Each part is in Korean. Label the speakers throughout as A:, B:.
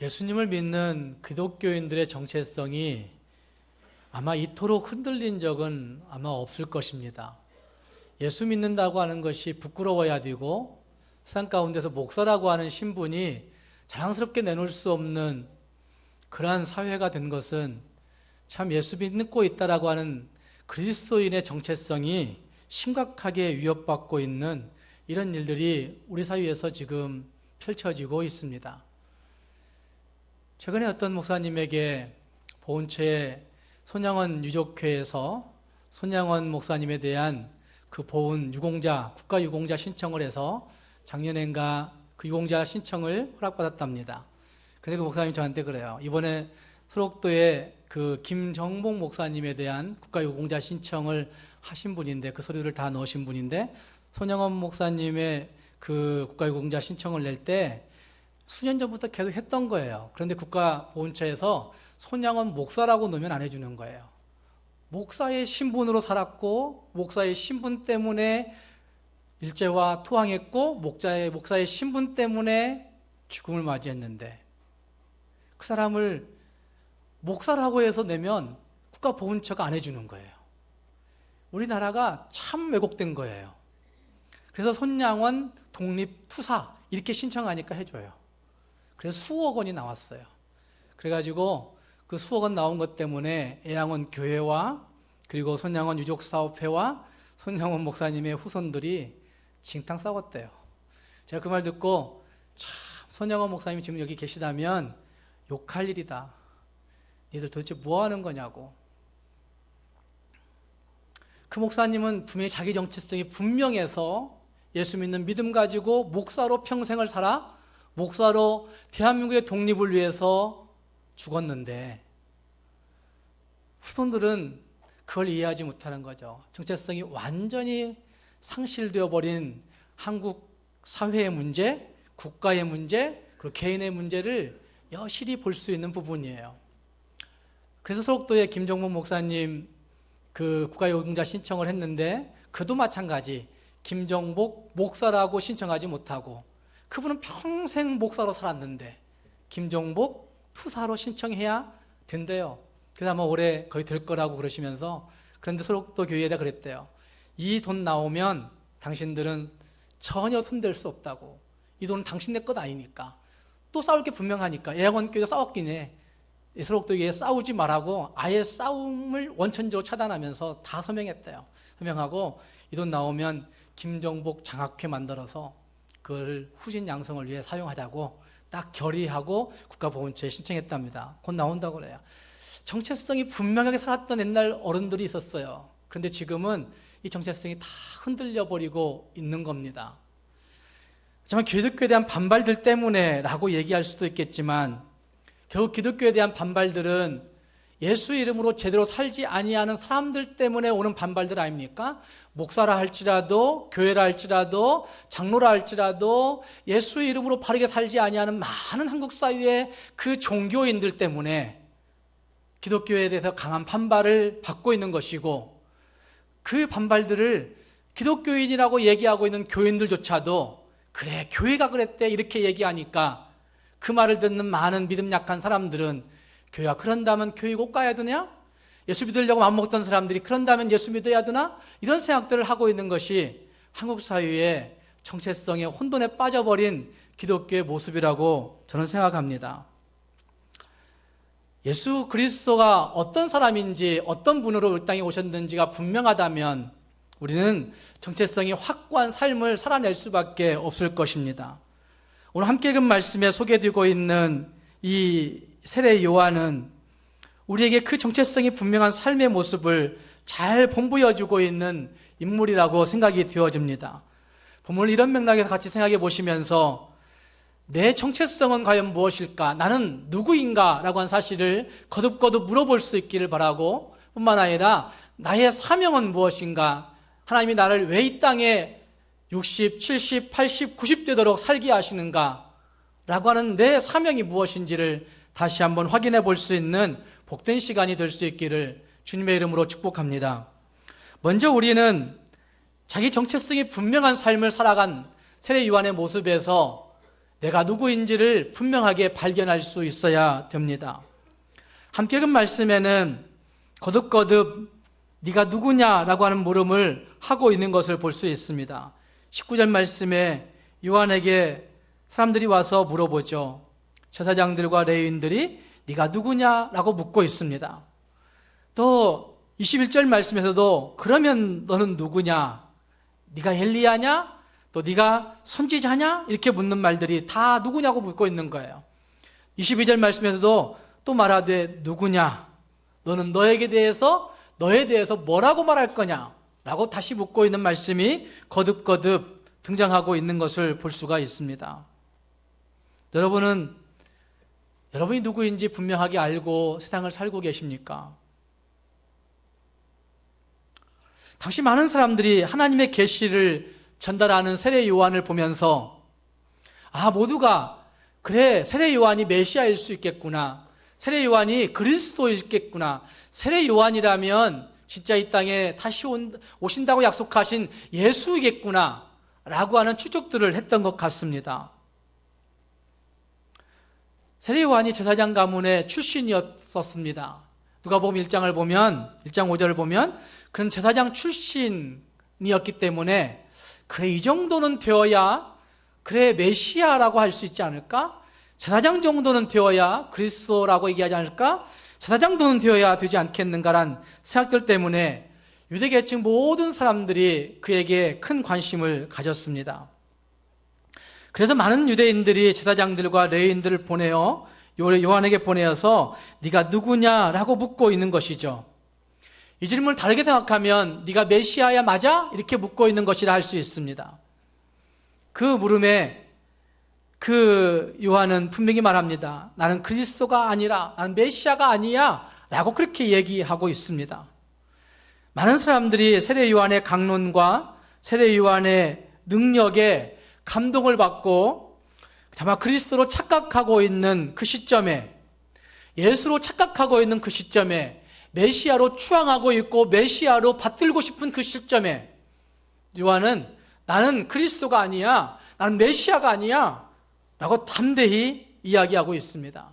A: 예수님을 믿는 기독교인들의 정체성이 아마 이토록 흔들린 적은 아마 없을 것입니다. 예수 믿는다고 하는 것이 부끄러워야 되고 세상 가운데서 목사라고 하는 신분이 자랑스럽게 내놓을 수 없는 그러한 사회가 된 것은 참 예수 믿고 있다라고 하는 그리스도인의 정체성이 심각하게 위협받고 있는 이런 일들이 우리 사회에서 지금 펼쳐지고 있습니다. 최근에 어떤 목사님에게 보훈처의 손양원 유족회에서 손양원 목사님에 대한 그 보훈 유공자, 국가 유공자 신청을 해서 작년엔가 그 유공자 신청을 허락받았답니다. 그래서 그 목사님이 저한테 그래요. 이번에 소록도에 그 김정복 목사님에 대한 국가 유공자 신청을 하신 분인데, 그 서류를 다 넣으신 분인데, 손양원 목사님의 그 국가 유공자 신청을 낼 때 수년 전부터 계속 했던 거예요. 그런데 국가보훈처에서 손양원 목사라고 넣으면 안 해주는 거예요. 목사의 신분으로 살았고 목사의 신분 때문에 일제와 투항했고 목사의 신분 때문에 죽음을 맞이했는데 그 사람을 목사라고 해서 내면 국가보훈처가 안 해주는 거예요. 우리나라가 참 왜곡된 거예요. 그래서 손양원 독립투사 이렇게 신청하니까 해줘요. 그래서 수억 원이 나왔어요. 그래가지고 그 수억 원 나온 것 때문에 애양원 교회와 그리고 손양원 유족사업회와 손양원 목사님의 후손들이 징탕 싸웠대요. 제가 그 말 듣고 참 손양원 목사님이 지금 여기 계시다면 욕할 일이다. 니들 도대체 뭐 하는 거냐고. 그 목사님은 분명히 자기 정체성이 분명해서 예수 믿는 믿음 가지고 목사로 평생을 살아 목사로 대한민국의 독립을 위해서 죽었는데 후손들은 그걸 이해하지 못하는 거죠. 정체성이 완전히 상실되어 버린 한국 사회의 문제, 국가의 문제, 그리고 개인의 문제를 여실히 볼 수 있는 부분이에요. 그래서 소록도의 김정복 목사님 그 국가유공자 신청을 했는데 그도 마찬가지 김정복 목사라고 신청하지 못하고 그분은 평생 목사로 살았는데 김정복 투사로 신청해야 된대요. 그래서 아마 올해 거의 될 거라고 그러시면서 그런데 소록도 교회에다 그랬대요. 이 돈 나오면 당신들은 전혀 손댈 수 없다고. 이 돈은 당신네 것 아니니까. 또 싸울 게 분명하니까. 애양원교회도 싸웠긴 해. 소록도 교회에 싸우지 말라고 아예 싸움을 원천적으로 차단하면서 다 서명했대요. 서명하고 이 돈 나오면 김정복 장학회 만들어서 그걸 후진 양성을 위해 사용하자고 딱 결의하고 국가보훈처에 신청했답니다. 곧 나온다고 그래요. 정체성이 분명하게 살았던 옛날 어른들이 있었어요. 그런데 지금은 이 정체성이 다 흔들려 버리고 있는 겁니다. 정말 기독교에 대한 반발들 때문에 라고 얘기할 수도 있겠지만 결국 기독교에 대한 반발들은 예수 이름으로 제대로 살지 아니하는 사람들 때문에 오는 반발들 아닙니까? 목사라 할지라도 교회라 할지라도 장로라 할지라도 예수 이름으로 바르게 살지 아니하는 많은 한국 사회의 그 종교인들 때문에 기독교에 대해서 강한 반발을 받고 있는 것이고 그 반발들을 기독교인이라고 얘기하고 있는 교인들조차도 그래 교회가 그랬대 이렇게 얘기하니까 그 말을 듣는 많은 믿음 약한 사람들은 교회가 그런다면 교회 꼭 가야 되냐? 예수 믿으려고 맘먹던 사람들이 그런다면 예수 믿어야 되나? 이런 생각들을 하고 있는 것이 한국 사회의 정체성의 혼돈에 빠져버린 기독교의 모습이라고 저는 생각합니다. 예수 그리스도가 어떤 사람인지 어떤 분으로 이 땅에 오셨는지가 분명하다면 우리는 정체성이 확고한 삶을 살아낼 수밖에 없을 것입니다. 오늘 함께 읽은 말씀에 소개되고 있는 이 세례 요한은 우리에게 그 정체성이 분명한 삶의 모습을 잘 본보여주고 있는 인물이라고 생각이 되어집니다. 본문을 이런 맥락에서 같이 생각해 보시면서 내 정체성은 과연 무엇일까? 나는 누구인가? 라고 한 사실을 거듭거듭 물어볼 수 있기를 바라고 뿐만 아니라 나의 사명은 무엇인가? 하나님이 나를 왜 이 땅에 60, 70, 80, 90 되도록 살게 하시는가? 라고 하는 내 사명이 무엇인지를 다시 한번 확인해 볼 수 있는 복된 시간이 될 수 있기를 주님의 이름으로 축복합니다. 먼저 우리는 자기 정체성이 분명한 삶을 살아간 세례 요한의 모습에서 내가 누구인지를 분명하게 발견할 수 있어야 됩니다. 함께 읽은 말씀에는 거듭거듭 네가 누구냐라고 하는 물음을 하고 있는 것을 볼 수 있습니다. 19절 말씀에 요한에게 사람들이 와서 물어보죠. 제사장들과 레위인들이 네가 누구냐라고 묻고 있습니다. 또 21절 말씀에서도 그러면 너는 누구냐? 네가 엘리야냐? 또 네가 선지자냐? 이렇게 묻는 말들이 다 누구냐고 묻고 있는 거예요. 22절 말씀에서도 또 말하되 누구냐? 너는 너에 대해서 뭐라고 말할 거냐? 라고 다시 묻고 있는 말씀이 거듭거듭 등장하고 있는 것을 볼 수가 있습니다. 여러분이 누구인지 분명하게 알고 세상을 살고 계십니까? 당시 많은 사람들이 하나님의 계시를 전달하는 세례 요한을 보면서 모두가 그래, 세례 요한이 메시아일 수 있겠구나, 세례 요한이 그리스도일겠구나, 세례 요한이라면 진짜 이 땅에 다시 오신다고 약속하신 예수이겠구나 라고 하는 추측들을 했던 것 같습니다. 세례 요한이 제사장 가문의 출신이었습니다. 누가복음 1장 5절을 보면 그는 제사장 출신이었기 때문에 그래, 이 정도는 되어야 그래 메시아라고 할 수 있지 않을까? 제사장 정도는 되어야 그리스도라고 얘기하지 않을까? 제사장 정도는 되어야 되지 않겠는가란 생각들 때문에 유대계층 모든 사람들이 그에게 큰 관심을 가졌습니다. 그래서 많은 유대인들이 제사장들과 레위인들을 보내어 요한에게 보내어서 네가 누구냐라고 묻고 있는 것이죠. 이 질문을 다르게 생각하면 네가 메시아야 맞아? 이렇게 묻고 있는 것이라 할 수 있습니다. 그 물음에 요한은 분명히 말합니다. 나는 그리스도가 아니라, 나는 메시아가 아니야 라고 그렇게 얘기하고 있습니다. 많은 사람들이 세례 요한의 강론과 세례 요한의 능력에 감동을 받고 아마 그리스도로 착각하고 있는 그 시점에, 예수로 착각하고 있는 그 시점에, 메시아로 추앙하고 있고 메시아로 받들고 싶은 그 시점에 요한은 나는 그리스도가 아니야, 나는 메시아가 아니야 라고 담대히 이야기하고 있습니다.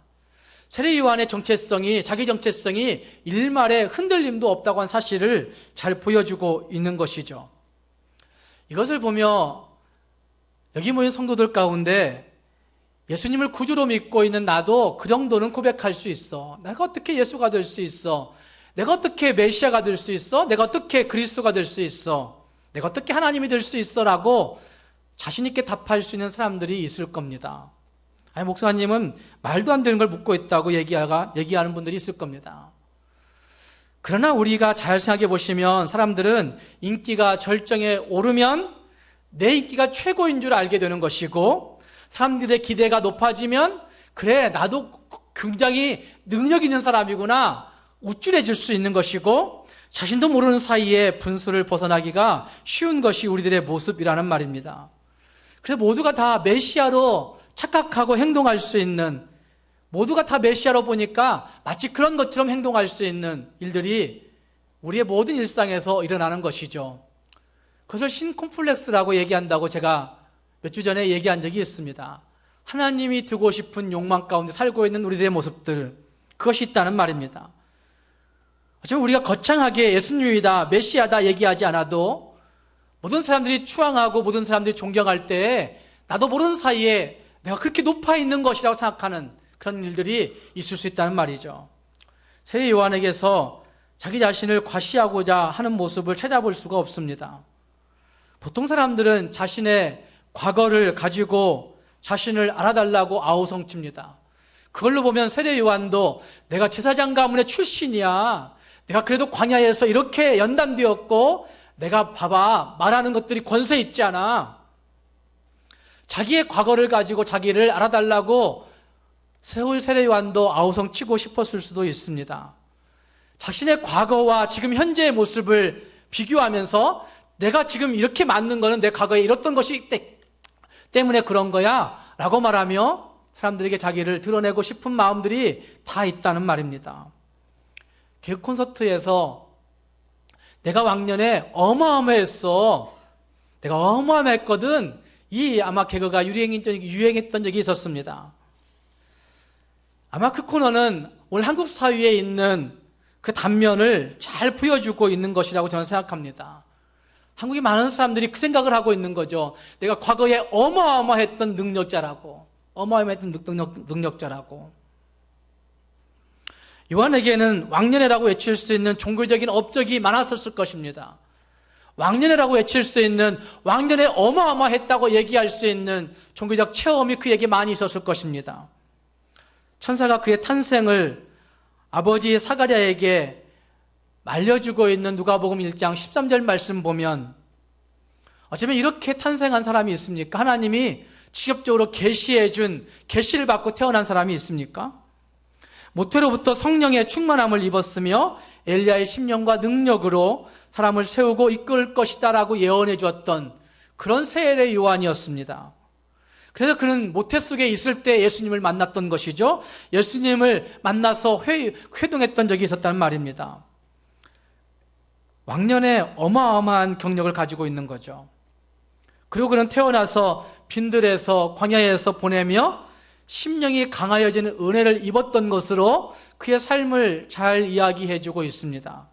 A: 세례 요한의 자기 정체성이 일말의 흔들림도 없다고 한 사실을 잘 보여주고 있는 것이죠. 이것을 보며 여기 모인 성도들 가운데 예수님을 구주로 믿고 있는 나도 그 정도는 고백할 수 있어. 내가 어떻게 예수가 될 수 있어? 내가 어떻게 메시아가 될 수 있어? 내가 어떻게 그리스도가 될 수 있어? 내가 어떻게 하나님이 될 수 있어? 라고 자신 있게 답할 수 있는 사람들이 있을 겁니다. 목사님은 말도 안 되는 걸 묻고 있다고 얘기하는 분들이 있을 겁니다. 그러나 우리가 잘 생각해 보시면 사람들은 인기가 절정에 오르면 내 인기가 최고인 줄 알게 되는 것이고, 사람들의 기대가 높아지면 그래, 나도 굉장히 능력 있는 사람이구나, 우쭐해질 수 있는 것이고, 자신도 모르는 사이에 분수를 벗어나기가 쉬운 것이 우리들의 모습이라는 말입니다. 그래서 모두가 다 메시아로 착각하고 행동할 수 있는, 모두가 다 메시아로 보니까 마치 그런 것처럼 행동할 수 있는 일들이 우리의 모든 일상에서 일어나는 것이죠. 그것을 신콤플렉스라고 얘기한다고 제가 몇 주 전에 얘기한 적이 있습니다. 하나님이 두고 싶은 욕망 가운데 살고 있는 우리들의 모습들, 그것이 있다는 말입니다. 하지만 우리가 거창하게 예수님이다, 메시아다 얘기하지 않아도 모든 사람들이 추앙하고 모든 사람들이 존경할 때 나도 모르는 사이에 내가 그렇게 높아 있는 것이라고 생각하는 그런 일들이 있을 수 있다는 말이죠. 세례 요한에게서 자기 자신을 과시하고자 하는 모습을 찾아볼 수가 없습니다. 보통 사람들은 자신의 과거를 가지고 자신을 알아달라고 아우성칩니다. 그걸로 보면 세례 요한도 내가 제사장 가문의 출신이야, 내가 그래도 광야에서 이렇게 연단되었고, 내가 봐봐 말하는 것들이 권세 있지 않아, 자기의 과거를 가지고 자기를 알아달라고 세례 요한도 아우성치고 싶었을 수도 있습니다. 자신의 과거와 지금 현재의 모습을 비교하면서 내가 지금 이렇게 맞는 거는 내 과거에 이랬던 것이 때문에 그런 거야 라고 말하며 사람들에게 자기를 드러내고 싶은 마음들이 다 있다는 말입니다. 개그 콘서트에서 내가 왕년에 어마어마했어, 내가 어마어마했거든, 이 아마 개그가 유행했던 적이 있었습니다. 아마 그 코너는 오늘 한국 사회에 있는 그 단면을 잘 보여주고 있는 것이라고 저는 생각합니다. 한국의 많은 사람들이 그 생각을 하고 있는 거죠. 내가 과거에 어마어마했던 능력자라고. 요한에게는 왕년회라고 외칠 수 있는 종교적인 업적이 많았었을 것입니다. 왕년회라고 외칠 수 있는, 왕년에 어마어마했다고 얘기할 수 있는 종교적 체험이 그에게 많이 있었을 것입니다. 천사가 그의 탄생을 아버지 사가랴에게 말려주고 있는 누가복음 1장 13절 말씀 보면 어쩌면 이렇게 탄생한 사람이 있습니까? 하나님이 직접적으로 계시를 받고 태어난 사람이 있습니까? 모태로부터 성령의 충만함을 입었으며 엘리야의 심령과 능력으로 사람을 세우고 이끌 것이다 라고 예언해 주었던 그런 세례 요한이었습니다. 그래서 그는 모태 속에 있을 때 예수님을 만났던 것이죠. 예수님을 만나서 회동했던 적이 있었다는 말입니다. 왕년에 어마어마한 경력을 가지고 있는 거죠. 그리고 그는 태어나서 빈들에서 광야에서 보내며 심령이 강하여지는 은혜를 입었던 것으로 그의 삶을 잘 이야기해 주고 있습니다.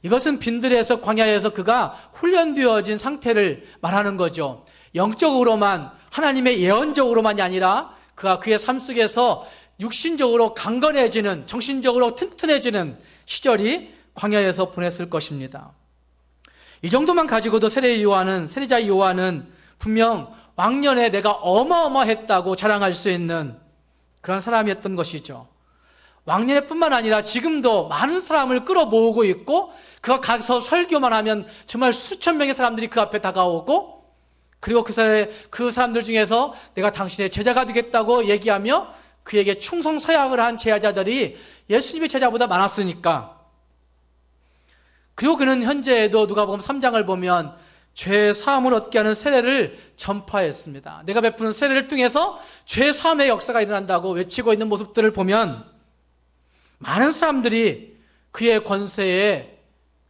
A: 이것은 빈들에서 광야에서 그가 훈련되어진 상태를 말하는 거죠. 영적으로만, 하나님의 예언적으로만이 아니라 그가 그의 삶 속에서 육신적으로 강건해지는, 정신적으로 튼튼해지는 시절이 광야에서 보냈을 것입니다. 이 정도만 가지고도 세례자 요한은 분명 왕년에 내가 어마어마했다고 자랑할 수 있는 그런 사람이었던 것이죠. 왕년에 뿐만 아니라 지금도 많은 사람을 끌어모으고 있고, 그가 가서 설교만 하면 정말 수천 명의 사람들이 그 앞에 다가오고, 그리고 그 사람들 중에서 내가 당신의 제자가 되겠다고 얘기하며 그에게 충성서약을 한 제자들이 예수님의 제자보다 많았으니까. 그리고 그는 현재에도 누가복음 3장을 보면 죄 사함을 얻게 하는 세례를 전파했습니다. 내가 베푸는 세례를 통해서 죄 사함의 역사가 일어난다고 외치고 있는 모습들을 보면 많은 사람들이 그의 권세에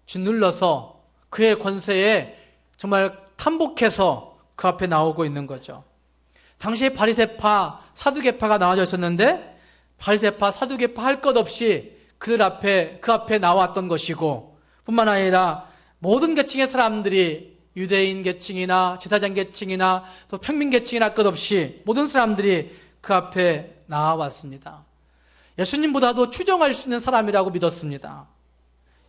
A: 짓눌러서, 그의 권세에 정말 탐복해서 그 앞에 나오고 있는 거죠. 당시에 바리새파, 사두개파가 나와져 있었는데 바리새파, 사두개파 할 것 없이 그 앞에 나왔던 것이고, 뿐만 아니라 모든 계층의 사람들이, 유대인 계층이나 제사장 계층이나 또 평민 계층이나 할 것 없이 모든 사람들이 그 앞에 나와왔습니다. 예수님보다도 추종할 수 있는 사람이라고 믿었습니다.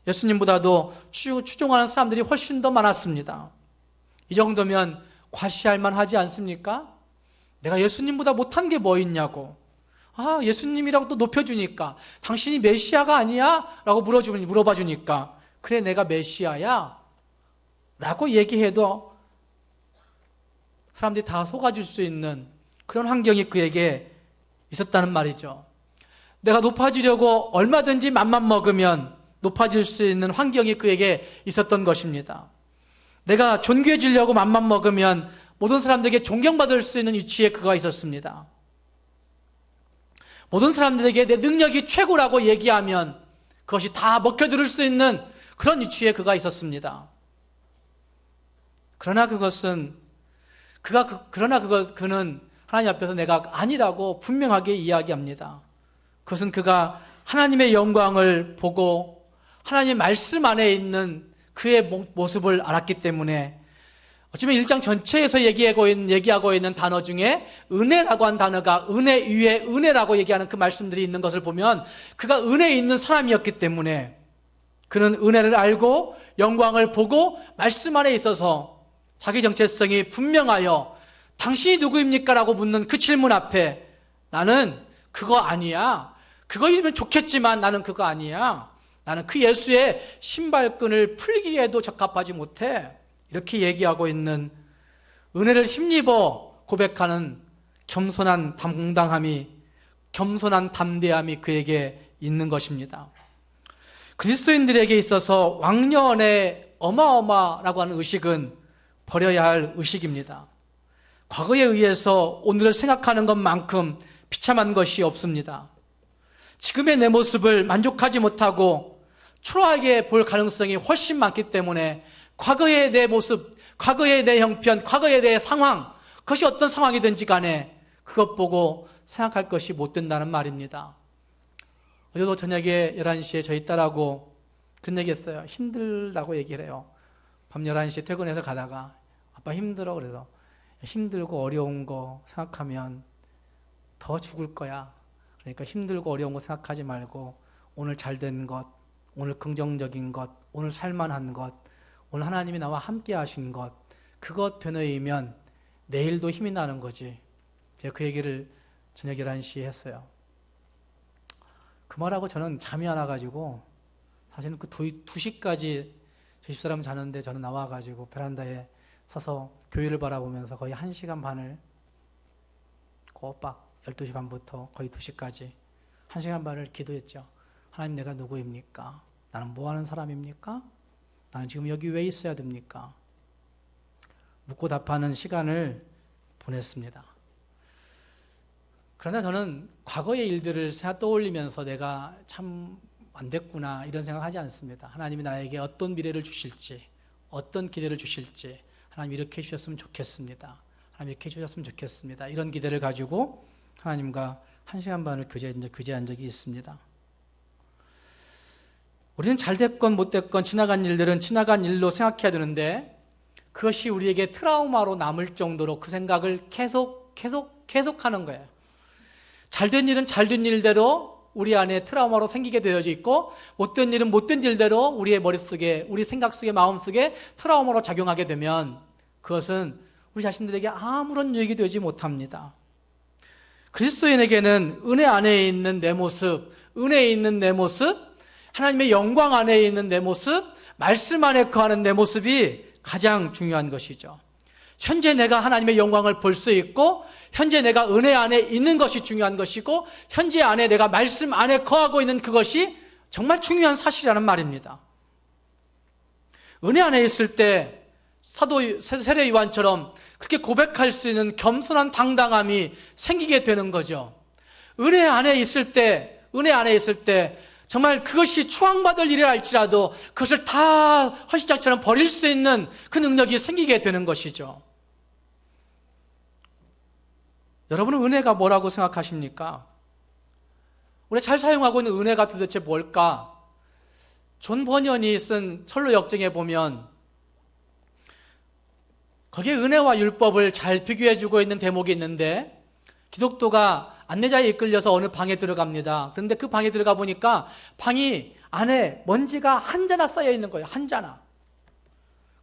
A: 예수님보다도 추종하는 사람들이 훨씬 더 많았습니다. 이 정도면 과시할 만하지 않습니까? 내가 예수님보다 못한 게 뭐 있냐고. 예수님이라고 또 높여주니까, 당신이 메시아가 아니야? 라고 물어봐 주니까, 그래 내가 메시아야 라고 얘기해도 사람들이 다 속아줄 수 있는 그런 환경이 그에게 있었다는 말이죠. 내가 높아지려고 얼마든지 맘만 먹으면 높아질 수 있는 환경이 그에게 있었던 것입니다. 내가 존귀해지려고 맘만 먹으면 모든 사람들에게 존경받을 수 있는 위치에 그가 있었습니다. 모든 사람들에게 내 능력이 최고라고 얘기하면 그것이 다 먹혀들을 수 있는 그런 위치에 그가 있었습니다. 그러나 그는 하나님 앞에서 내가 아니라고 분명하게 이야기합니다. 그것은 그가 하나님의 영광을 보고 하나님의 말씀 안에 있는 그의 모습을 알았기 때문에, 어쩌면 1장 전체에서 얘기하고 있는 단어 중에 은혜라고 한 단어가 은혜 위에 은혜라고 얘기하는 그 말씀들이 있는 것을 보면 그가 은혜에 있는 사람이었기 때문에, 그는 은혜를 알고 영광을 보고 말씀 안에 있어서 자기 정체성이 분명하여 당신이 누구입니까? 라고 묻는 그 질문 앞에 나는 그거 아니야. 그거이면 좋겠지만 나는 그거 아니야. 나는 그 예수의 신발끈을 풀기에도 적합하지 못해. 이렇게 얘기하고 있는, 은혜를 힘입어 고백하는 겸손한 담대함이 그에게 있는 것입니다. 그리스도인들에게 있어서 왕년의 어마어마라고 하는 의식은 버려야 할 의식입니다. 과거에 의해서 오늘을 생각하는 것만큼 비참한 것이 없습니다. 지금의 내 모습을 만족하지 못하고 초라하게 볼 가능성이 훨씬 많기 때문에 과거의 내 모습, 과거의 내 형편, 과거의 내 상황, 그것이 어떤 상황이든지 간에 그것 보고 생각할 것이 못 된다는 말입니다. 어제도 저녁에 11시에 저희 딸하고 그런 얘기 했어요. 힘들다고 얘기를 해요. 밤 11시에 퇴근해서 가다가 아빠 힘들어. 그래서 힘들고 어려운 거 생각하면 더 죽을 거야. 그러니까 힘들고 어려운 거 생각하지 말고 오늘 잘된 것, 오늘 긍정적인 것, 오늘 살만한 것, 오늘 하나님이 나와 함께 하신 것, 그것 되뇌이면 내일도 힘이 나는 거지. 제가 그 얘기를 저녁 11시에 했어요. 그 말하고 저는 잠이 안 와가지고 사실은 그 2시까지 제 집사람 자는데 저는 나와가지고 베란다에 서서 교회를 바라보면서 거의 1시간 반을 꼬박 12시 반부터 거의 2시까지 1시간 반을 기도했죠. 하나님, 내가 누구입니까? 나는 뭐 하는 사람입니까? 나는 지금 여기 왜 있어야 됩니까? 묻고 답하는 시간을 보냈습니다. 그러나 저는 과거의 일들을 떠올리면서 내가 참 안 됐구나 이런 생각하지 않습니다. 하나님이 나에게 어떤 미래를 주실지, 어떤 기대를 주실지, 하나님 이렇게 해주셨으면 좋겠습니다. 하나님 이렇게 해주셨으면 좋겠습니다. 이런 기대를 가지고 하나님과 1시간 반을 교제한 적이 있습니다. 우리는 잘 됐건 못 됐건 지나간 일들은 지나간 일로 생각해야 되는데 그것이 우리에게 트라우마로 남을 정도로 그 생각을 계속하는 거예요. 잘된 일은 잘된 일대로 우리 안에 트라우마로 생기게 되어져 있고 못된 일은 못된 일대로 우리의 머릿속에, 우리 생각 속에, 마음속에 트라우마로 작용하게 되면 그것은 우리 자신들에게 아무런 유익이 되지 못합니다. 그리스도인에게는 은혜 안에 있는 내 모습, 은혜에 있는 내 모습, 하나님의 영광 안에 있는 내 모습, 말씀 안에 거하는 내 모습이 가장 중요한 것이죠. 현재 내가 하나님의 영광을 볼 수 있고 현재 내가 은혜 안에 있는 것이 중요한 것이고 현재 안에 내가 말씀 안에 거하고 있는 그것이 정말 중요한 사실이라는 말입니다. 은혜 안에 있을 때 사도 세례 요한처럼 그렇게 고백할 수 있는 겸손한 당당함이 생기게 되는 거죠. 은혜 안에 있을 때 정말 그것이 추앙받을 일이라 할지라도 그것을 다 헌신자처럼 버릴 수 있는 그 능력이 생기게 되는 것이죠. 여러분은 은혜가 뭐라고 생각하십니까? 우리가 잘 사용하고 있는 은혜가 도대체 뭘까? 존 버년이 쓴 철로 역정에 보면 거기에 은혜와 율법을 잘 비교해주고 있는 대목이 있는데 기독도가 안내자에 이끌려서 어느 방에 들어갑니다. 그런데 그 방에 들어가 보니까 방이 안에 먼지가 한 자나 쌓여 있는 거예요. 한 자나.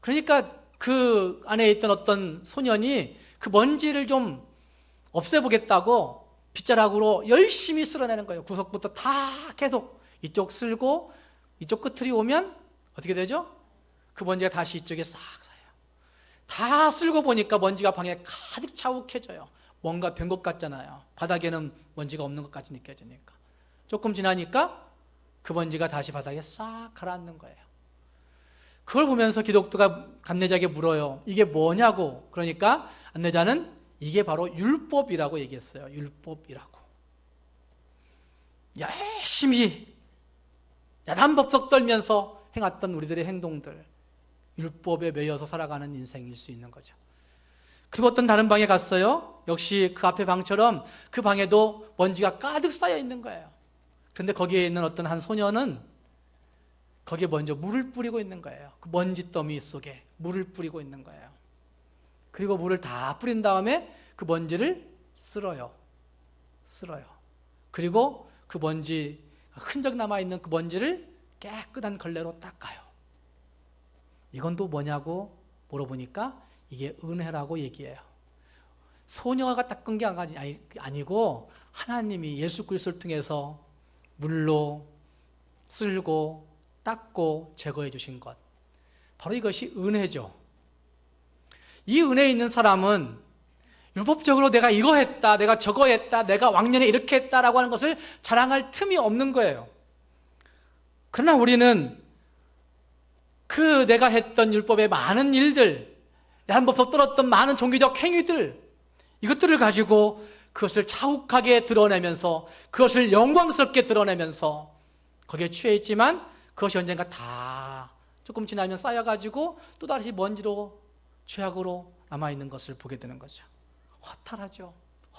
A: 그러니까 그 안에 있던 어떤 소년이 그 먼지를 좀 없애보겠다고 빗자락으로 열심히 쓸어내는 거예요. 구석부터 다 계속 이쪽 쓸고 이쪽 끝을이 오면 어떻게 되죠? 그 먼지가 다시 이쪽에 싹 쌓여요. 다 쓸고 보니까 먼지가 방에 가득 차욱해져요. 뭔가 된 것 같잖아요. 바닥에는 먼지가 없는 것 같이 느껴지니까. 조금 지나니까 그 먼지가 다시 바닥에 싹 가라앉는 거예요. 그걸 보면서 기독도가 안내자에게 물어요. 이게 뭐냐고. 그러니까 안내자는 이게 바로 율법이라고 얘기했어요. 율법이라고. 열심히 야단법석 떨면서 행했던 우리들의 행동들, 율법에 매여서 살아가는 인생일 수 있는 거죠. 그리고 어떤 다른 방에 갔어요. 역시 그 앞에 방처럼 그 방에도 먼지가 가득 쌓여 있는 거예요. 그런데 거기에 있는 어떤 한 소년은 거기에 먼저 물을 뿌리고 있는 거예요. 그 먼지 더미 속에 물을 뿌리고 있는 거예요. 그리고 물을 다 뿌린 다음에 그 먼지를 쓸어요. 그리고 그 먼지, 흔적 남아있는 그 먼지를 깨끗한 걸레로 닦아요. 이건 또 뭐냐고 물어보니까 이게 은혜라고 얘기해요. 소녀가 닦은 게 아니고 하나님이 예수 그리스도를 통해서 물로 쓸고 닦고 제거해 주신 것, 바로 이것이 은혜죠. 이 은혜에 있는 사람은 율법적으로 내가 이거 했다, 내가 저거 했다, 내가 왕년에 이렇게 했다라고 하는 것을 자랑할 틈이 없는 거예요. 그러나 우리는 그 내가 했던 율법의 많은 일들, 야단법석 떨었던 많은 종교적 행위들, 이것들을 가지고 그것을 자욱하게 드러내면서 그것을 영광스럽게 드러내면서 거기에 취해 있지만 그것이 언젠가 다 조금 지나면 쌓여가지고 또다시 먼지로 죄악으로 남아있는 것을 보게 되는 거죠. 허탈하죠.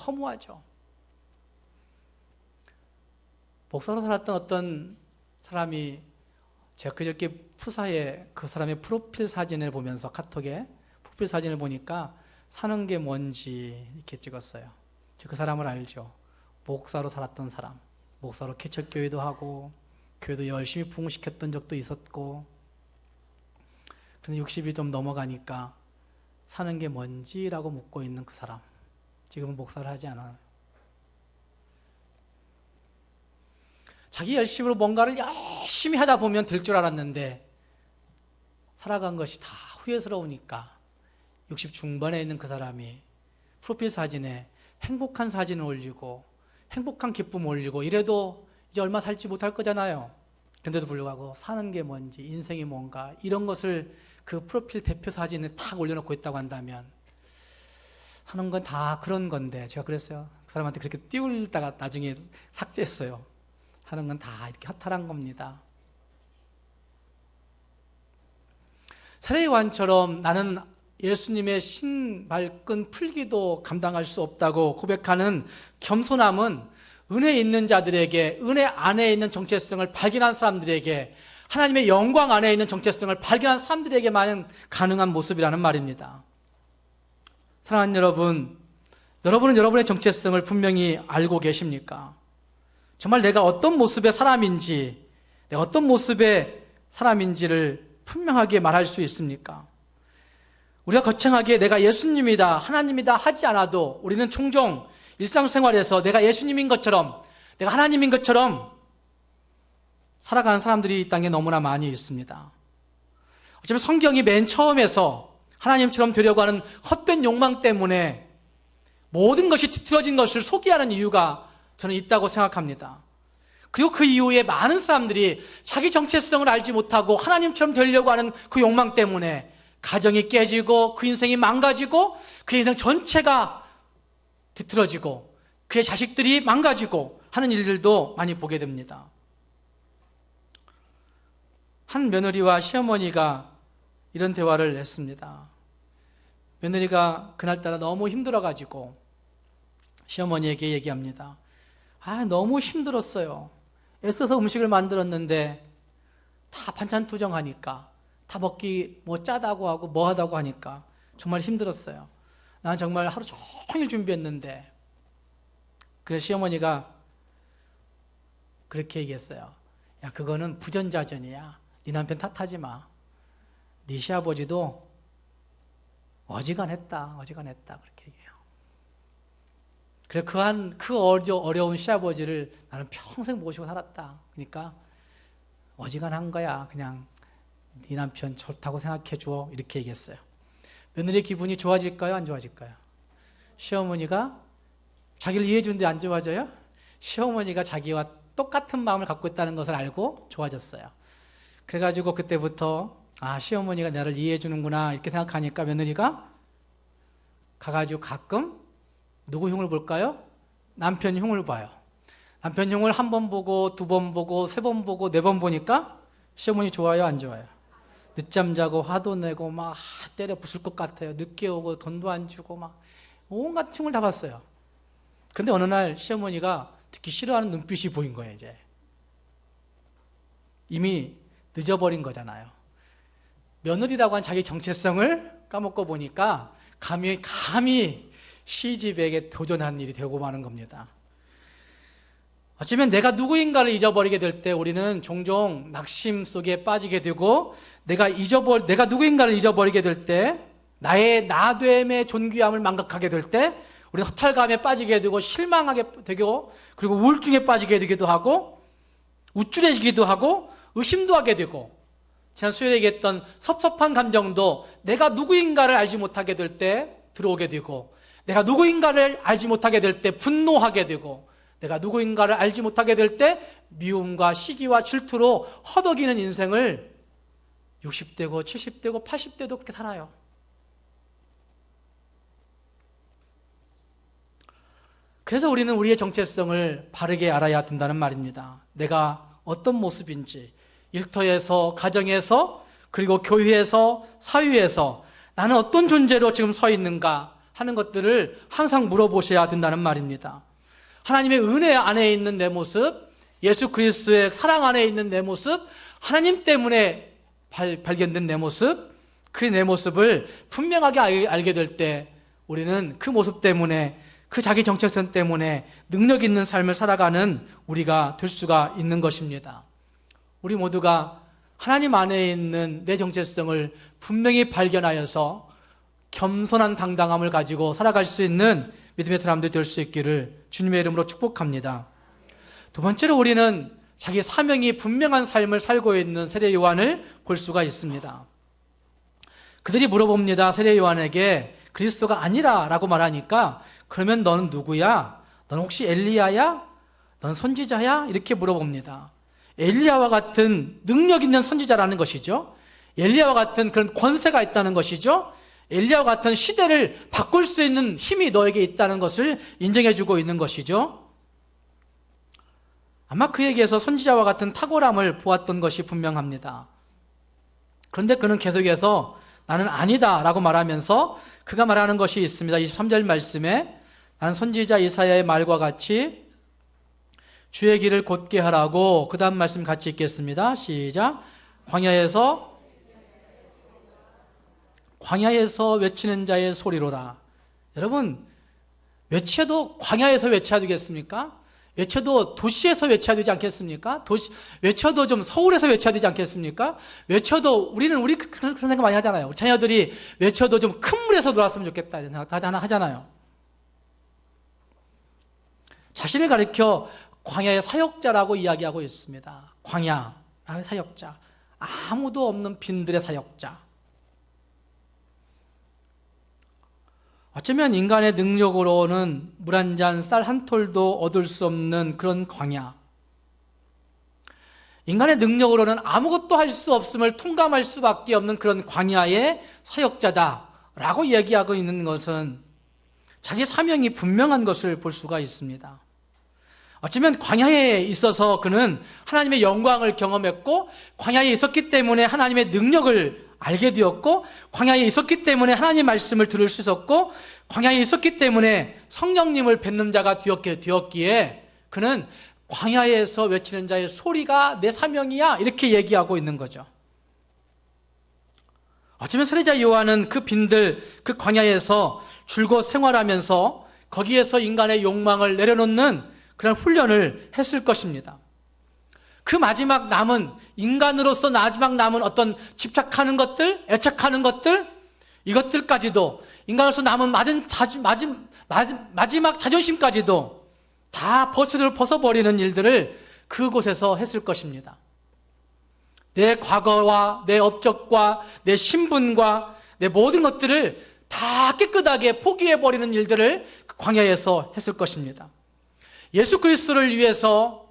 A: 허무하죠. 목사로 살았던 어떤 사람이 제가 그저께 푸사에 그 사람의 프로필 사진을 보면서 카톡에 프로필 사진을 보니까 사는 게 뭔지 이렇게 찍었어요. 제가 그 사람을 알죠. 목사로 살았던 사람. 목사로 개척교회도 하고 교회도 열심히 부흥시켰던 적도 있었고, 근데 60이 좀 넘어가니까 사는 게 뭔지라고 묻고 있는 그 사람. 지금은 목사를 하지 않아요. 자기 열심으로 뭔가를 열심히 하다 보면 될 줄 알았는데 살아간 것이 다 후회스러우니까 60 중반에 있는 그 사람이 프로필 사진에 행복한 사진을 올리고 행복한 기쁨을 올리고 이래도 이제 얼마 살지 못할 거잖아요. 그런데도 불구하고 사는 게 뭔지, 인생이 뭔가 이런 것을 그 프로필 대표 사진에 탁 올려놓고 있다고 한다면 사는 건 다 그런 건데, 제가 그랬어요. 그 사람한테 그렇게 띄우다가 나중에 삭제했어요. 사는 건 다 이렇게 허탈한 겁니다. 세례요한처럼 나는 예수님의 신발끈 풀기도 감당할 수 없다고 고백하는 겸손함은 은혜 있는 자들에게, 은혜 안에 있는 정체성을 발견한 사람들에게, 하나님의 영광 안에 있는 정체성을 발견한 사람들에게만 가능한 모습이라는 말입니다. 사랑하는 여러분, 여러분은 여러분의 정체성을 분명히 알고 계십니까? 정말 내가 어떤 모습의 사람인지, 내가 어떤 모습의 사람인지를 분명하게 말할 수 있습니까? 우리가 거창하게 내가 예수님이다, 하나님이다 하지 않아도 우리는 종종 일상생활에서 내가 예수님인 것처럼, 내가 하나님인 것처럼 살아가는 사람들이 이 땅에 너무나 많이 있습니다. 어쩌면 성경이 맨 처음에서 하나님처럼 되려고 하는 헛된 욕망 때문에 모든 것이 뒤틀어진 것을 소개하는 이유가 저는 있다고 생각합니다. 그리고 그 이후에 많은 사람들이 자기 정체성을 알지 못하고 하나님처럼 되려고 하는 그 욕망 때문에 가정이 깨지고 그 인생이 망가지고 그 인생 전체가 뒤틀어지고 그의 자식들이 망가지고 하는 일들도 많이 보게 됩니다. 한 며느리와 시어머니가 이런 대화를 했습니다. 며느리가 그날따라 너무 힘들어가지고 시어머니에게 얘기합니다. 너무 힘들었어요. 애써서 음식을 만들었는데 다 반찬 투정하니까, 다 먹기 뭐 짜다고 하고 뭐 하다고 하니까 정말 힘들었어요. 난 정말 하루 종일 준비했는데. 그래서 시어머니가 그렇게 얘기했어요. 야, 그거는 부전자전이야. 네 남편 탓하지 마. 네 시아버지도 어지간했다. 그렇게 얘기해요. 그래, 그 어려운 시아버지를 나는 평생 모시고 살았다. 그러니까 어지간한 거야. 그냥 네 남편 좋다고 생각해 줘. 이렇게 얘기했어요. 며느리의 기분이 좋아질까요? 안 좋아질까요? 시어머니가 자기를 이해해 주는데 안 좋아져요? 시어머니가 자기와 똑같은 마음을 갖고 있다는 것을 알고 좋아졌어요. 그래가지고 그때부터 시어머니가 나를 이해해 주는구나 이렇게 생각하니까 며느리가 가가지고 가끔 누구 흉을 볼까요? 남편 흉을 봐요. 남편 흉을 한 번 보고, 두 번 보고, 세 번 보고, 네 번 보니까 시어머니 좋아요, 안 좋아요? 늦잠 자고 화도 내고 막 때려 부술 것 같아요. 늦게 오고 돈도 안 주고 막 온갖 흉을 다 봤어요. 그런데 어느 날 시어머니가 듣기 싫어하는 눈빛이 보인 거예요. 이제 이미 늦어버린 거잖아요. 며느리라고 한 자기 정체성을 까먹고 보니까 감히 시집에게 도전한 일이 되고 마는 겁니다. 어쩌면 내가 누구인가를 잊어버리게 될 때 우리는 종종 낙심 속에 빠지게 되고, 내가 누구인가를 잊어버리게 될 때, 나의 나됨의 존귀함을 망각하게 될 때 우리는 허탈감에 빠지게 되고 실망하게 되고, 그리고 우울증에 빠지게 되기도 하고 우쭐해지기도 하고 의심도 하게 되고, 지난 수요일에 얘기했던 섭섭한 감정도 내가 누구인가를 알지 못하게 될 때 들어오게 되고, 내가 누구인가를 알지 못하게 될 때 분노하게 되고, 내가 누구인가를 알지 못하게 될 때 미움과 시기와 질투로 허덕이는 인생을 60대고 70대고 80대도 그렇게 살아요. 그래서 우리는 우리의 정체성을 바르게 알아야 된다는 말입니다. 내가 어떤 모습인지, 일터에서, 가정에서, 그리고 교회에서, 사회에서 나는 어떤 존재로 지금 서 있는가, 하는 것들을 항상 물어보셔야 된다는 말입니다. 하나님의 은혜 안에 있는 내 모습, 예수 그리스도의 사랑 안에 있는 내 모습, 하나님 때문에 발견된 내 모습, 그 내 모습을 분명하게 알게 될 때 우리는 그 모습 때문에, 그 자기 정체성 때문에 능력 있는 삶을 살아가는 우리가 될 수가 있는 것입니다. 우리 모두가 하나님 안에 있는 내 정체성을 분명히 발견하여서 겸손한 당당함을 가지고 살아갈 수 있는 믿음의 사람들이 될 수 있기를 주님의 이름으로 축복합니다. 두 번째로 우리는 자기 사명이 분명한 삶을 살고 있는 세례 요한을 볼 수가 있습니다. 그들이 물어봅니다. 세례 요한에게 그리스도가 아니라 라고 말하니까, 그러면 너는 누구야? 너는 혹시 엘리야야? 너는 선지자야? 이렇게 물어봅니다. 엘리야와 같은 능력 있는 선지자라는 것이죠. 엘리야와 같은 그런 권세가 있다는 것이죠. 엘리야와 같은 시대를 바꿀 수 있는 힘이 너에게 있다는 것을 인정해주고 있는 것이죠. 아마 그에게서 선지자와 같은 탁월함을 보았던 것이 분명합니다. 그런데 그는 계속해서 나는 아니다 라고 말하면서 그가 말하는 것이 있습니다. 23절 말씀에 난 선지자 이사야의 말과 같이 주의 길을 곧게 하라고, 그 다음 말씀 같이 읽겠습니다. 시작. 광야에서 외치는 자의 소리로라. 여러분, 외쳐도 광야에서 외쳐야 되겠습니까? 외쳐도 도시에서 외쳐야 되지 않겠습니까? 외쳐도 좀 서울에서 외쳐야 되지 않겠습니까? 외쳐도 우리 그런 생각 많이 하잖아요. 우리 자녀들이 외쳐도 좀 큰 물에서 놀았으면 좋겠다 이런 생각 하잖아요. 자신을 가리켜 광야의 사역자라고 이야기하고 있습니다. 광야의 사역자, 아무도 없는 빈들의 사역자. 어쩌면 인간의 능력으로는 물 한 잔, 쌀 한 톨도 얻을 수 없는 그런 광야, 인간의 능력으로는 아무것도 할 수 없음을 통감할 수밖에 없는 그런 광야의 사역자다라고 이야기하고 있는 것은 자기 사명이 분명한 것을 볼 수가 있습니다. 어쩌면 광야에 있어서 그는 하나님의 영광을 경험했고, 광야에 있었기 때문에 하나님의 능력을 알게 되었고, 광야에 있었기 때문에 하나님의 말씀을 들을 수 있었고, 광야에 있었기 때문에 성령님을 뵙는 자가 되었기에 그는 광야에서 외치는 자의 소리가 내 사명이야 이렇게 얘기하고 있는 거죠. 어쩌면 세례자 요한은 그 빈들, 그 광야에서 줄곧 생활하면서 거기에서 인간의 욕망을 내려놓는 그런 훈련을 했을 것입니다. 그 마지막 남은, 인간으로서 마지막 남은 어떤 집착하는 것들, 애착하는 것들, 이것들까지도, 인간으로서 남은 마지막 자존심까지도 다 벗어버리는 일들을 그곳에서 했을 것입니다. 내 과거와 내 업적과 내 신분과 내 모든 것들을 다 깨끗하게 포기해버리는 일들을 그 광야에서 했을 것입니다. 예수 그리스도를 위해서,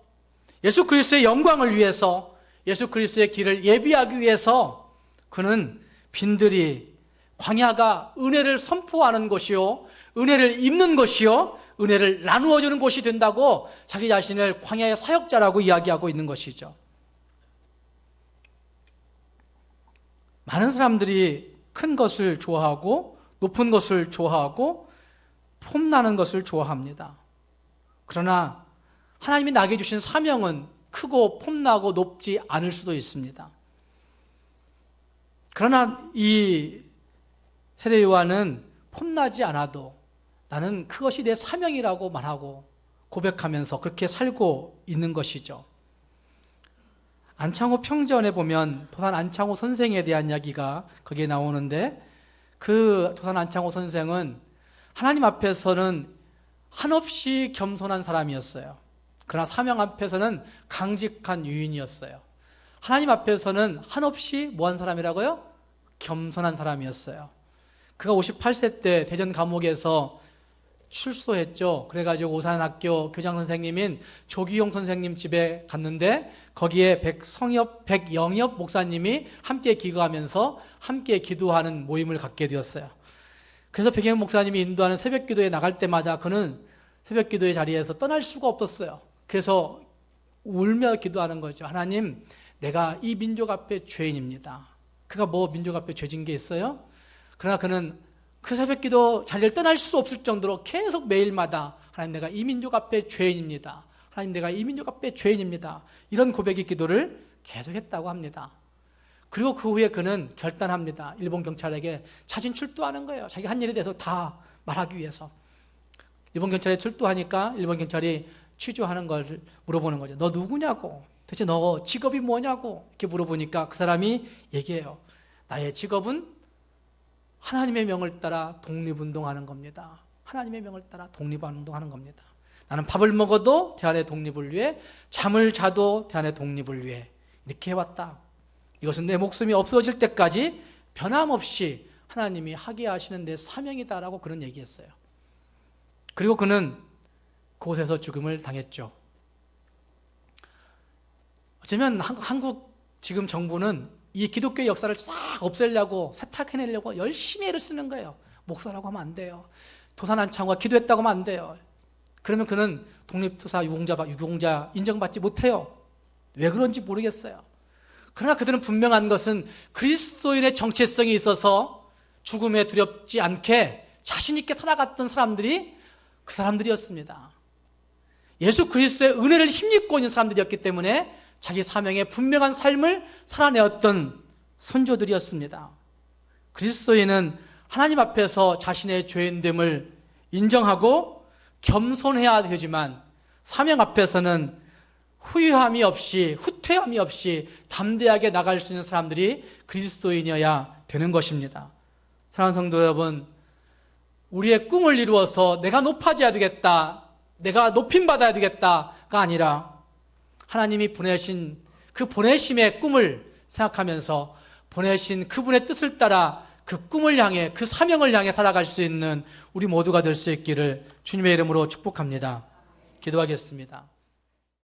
A: 예수 그리스도의 영광을 위해서, 예수 그리스도의 길을 예비하기 위해서 그는 빈들이, 광야가 은혜를 선포하는 곳이요, 은혜를 입는 곳이요, 은혜를 나누어 주는 곳이 된다고 자기 자신을 광야의 사역자라고 이야기하고 있는 것이죠. 많은 사람들이 큰 것을 좋아하고 높은 것을 좋아하고 폼나는 것을 좋아합니다. 그러나 하나님이 나에게 주신 사명은 크고 폼나고 높지 않을 수도 있습니다. 그러나 이 세례 요한은 폼나지 않아도 나는 그것이 내 사명이라고 말하고 고백하면서 그렇게 살고 있는 것이죠. 안창호 평전에 보면 도산 안창호 선생에 대한 이야기가 거기에 나오는데, 그 도산 안창호 선생은 하나님 앞에서는 한없이 겸손한 사람이었어요. 그러나 사명 앞에서는 강직한 유인이었어요. 하나님 앞에서는 한없이 뭐한 사람이라고요? 겸손한 사람이었어요. 그가 58세 때 대전 감옥에서 출소했죠. 그래가지고 오산학교 교장 선생님인 조기용 선생님 집에 갔는데 거기에 백영엽 목사님이 함께 기도하면서 함께 기도하는 모임을 갖게 되었어요. 그래서 백영엽 목사님이 인도하는 새벽 기도에 나갈 때마다 그는 새벽 기도의 자리에서 떠날 수가 없었어요. 그래서 울며 기도하는 거죠. 하나님, 내가 이 민족 앞에 죄인입니다. 그가 뭐 민족 앞에 죄진 게 있어요? 그러나 그는 그 새벽기도 자리를 떠날 수 없을 정도로 계속 매일마다 하나님, 내가 이 민족 앞에 죄인입니다. 하나님, 내가 이 민족 앞에 죄인입니다. 이런 고백의 기도를 계속했다고 합니다. 그리고 그 후에 그는 결단합니다. 일본 경찰에게 자진 출두하는 거예요. 자기 한 일에 대해서 다 말하기 위해서. 일본 경찰에 출두하니까 일본 경찰이 취조하는 걸 물어보는 거죠. 너 누구냐고, 도대체 너 직업이 뭐냐고 이렇게 물어보니까 그 사람이 얘기해요. 나의 직업은 하나님의 명을 따라 독립운동하는 겁니다. 하나님의 명을 따라 독립운동하는 겁니다. 나는 밥을 먹어도 대한의 독립을 위해, 잠을 자도 대한의 독립을 위해 이렇게 해왔다. 이것은 내 목숨이 없어질 때까지 변함없이 하나님이 하게 하시는 내 사명이다라고 그런 얘기했어요. 그리고 그는 그곳에서 죽음을 당했죠. 어쩌면 한국 지금 정부는 이 기독교의 역사를 싹 없애려고, 세탁해내려고 열심히 애를 쓰는 거예요. 목사라고 하면 안 돼요. 도산안창과 기도했다고 하면 안 돼요. 그러면 그는 독립투사 유공자 인정받지 못해요. 왜 그런지 모르겠어요. 그러나 그들은 분명한 것은 그리스도인의 정체성이 있어서 죽음에 두렵지 않게 자신 있게 살아갔던 사람들이 그 사람들이었습니다. 예수 그리스도의 은혜를 힘입고 있는 사람들이었기 때문에 자기 사명의 분명한 삶을 살아내었던 선조들이었습니다. 그리스도인은 하나님 앞에서 자신의 죄인됨을 인정하고 겸손해야 되지만 사명 앞에서는 후회함이 없이 담대하게 나갈 수 있는 사람들이 그리스도인이어야 되는 것입니다. 사랑하는 성도 여러분, 우리의 꿈을 이루어서 내가 높아져야 되겠다, 내가 높임받아야 되겠다가 아니라 하나님이 보내신 그 보내심의 꿈을 생각하면서 보내신 그분의 뜻을 따라 그 꿈을 향해, 그 사명을 향해 살아갈 수 있는 우리 모두가 될 수 있기를 주님의 이름으로 축복합니다. 기도하겠습니다.